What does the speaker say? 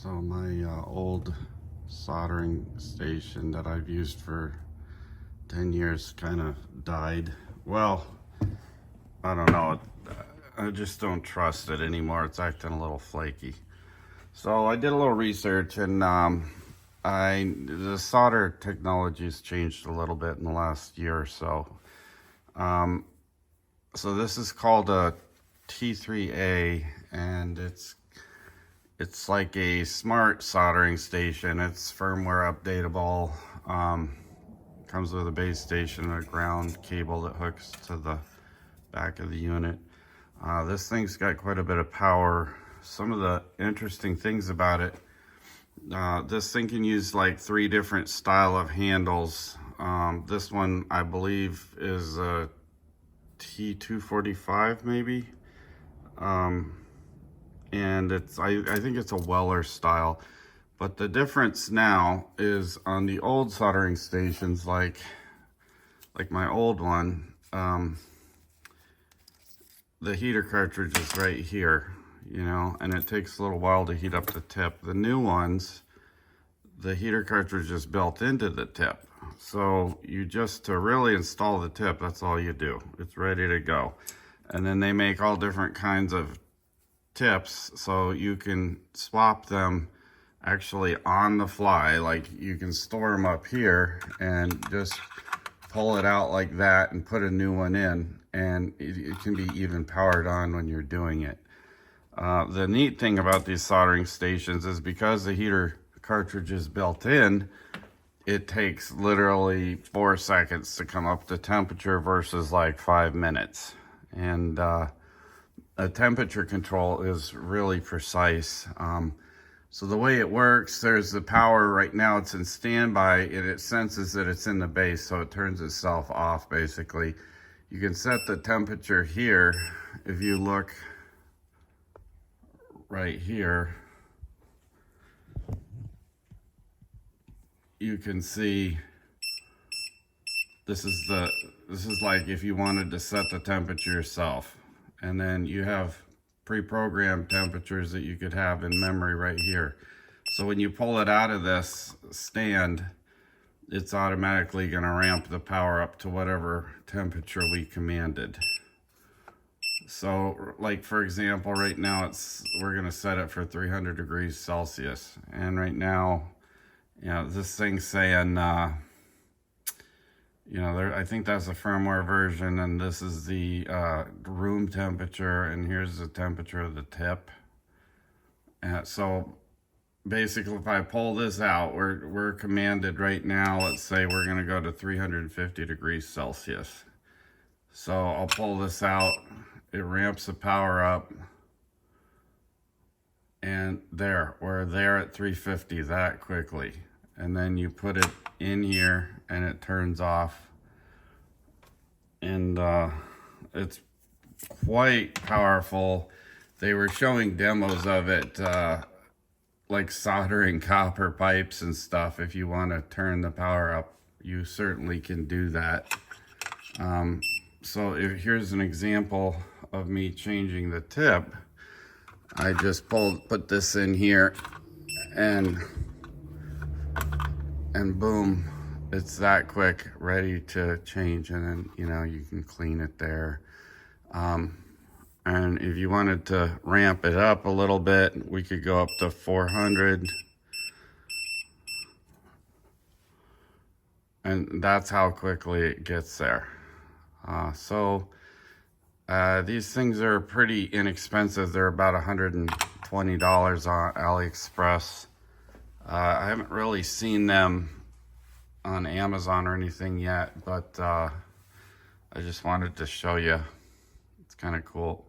So my old soldering station that I've used for 10 years kind of died. Well, I don't know. I just don't trust it anymore. It's acting a little flaky. So I did a little research, and the solder technology has changed a little bit in the last year or so. So this is called a T3A, and it's like a smart soldering station. It's firmware updatable. Comes with a base station and a ground cable that hooks to the back of the unit. This thing's got quite a bit of power. Some of the interesting things about it, this thing can use like 3 different style of handles. This one I believe is a T245 maybe. And I think it's a Weller style. But the difference now is on the old soldering stations, like my old one, the heater cartridge is right here, you know, and it takes a little while to heat up the tip. The new ones, the heater cartridge is built into the tip. So to really install the tip, that's all you do. It's ready to go. And then they make all different kinds of tips, so you can swap them actually on the fly. Like you can store them up here and just pull it out like that and put a new one in, and it can be even powered on when you're doing it. The neat thing about these soldering stations is because the heater cartridge is built in, it takes literally 4 seconds to come up to temperature versus like 5 minutes. And a temperature control is really precise. So the way it works, there's the power right now, it's in standby, and it senses that it's in the base, so it turns itself off basically. You can set the temperature here. If you look right here, you can see this is like if you wanted to set the temperature yourself. And then you have pre-programmed temperatures that you could have in memory right here. So when you pull it out of this stand, it's automatically going to ramp the power up to whatever temperature we commanded. So like for example, right now we're going to set it for 300 degrees Celsius. And right now, you know, this thing's saying, you know, I think that's a firmware version, and this is the room temperature, and here's the temperature of the tip. So basically, if I pull this out, we're commanded right now, let's say we're going to go to 350 degrees Celsius. So I'll pull this out, it ramps the power up, and we're there at 350 that quickly. And then you put it in here and it turns off, and it's quite powerful. They were showing demos of it, like soldering copper pipes and stuff. If you want to turn the power up, you certainly can do that. So here's an example of me changing the tip. I just put this in here, and boom, it's that quick, ready to change. And then, you know, you can clean it there. And if you wanted to ramp it up a little bit, we could go up to 400. And that's how quickly it gets there. These things are pretty inexpensive. They're about $120 on AliExpress. I haven't really seen them on Amazon or anything yet, but I just wanted to show you. It's kind of cool.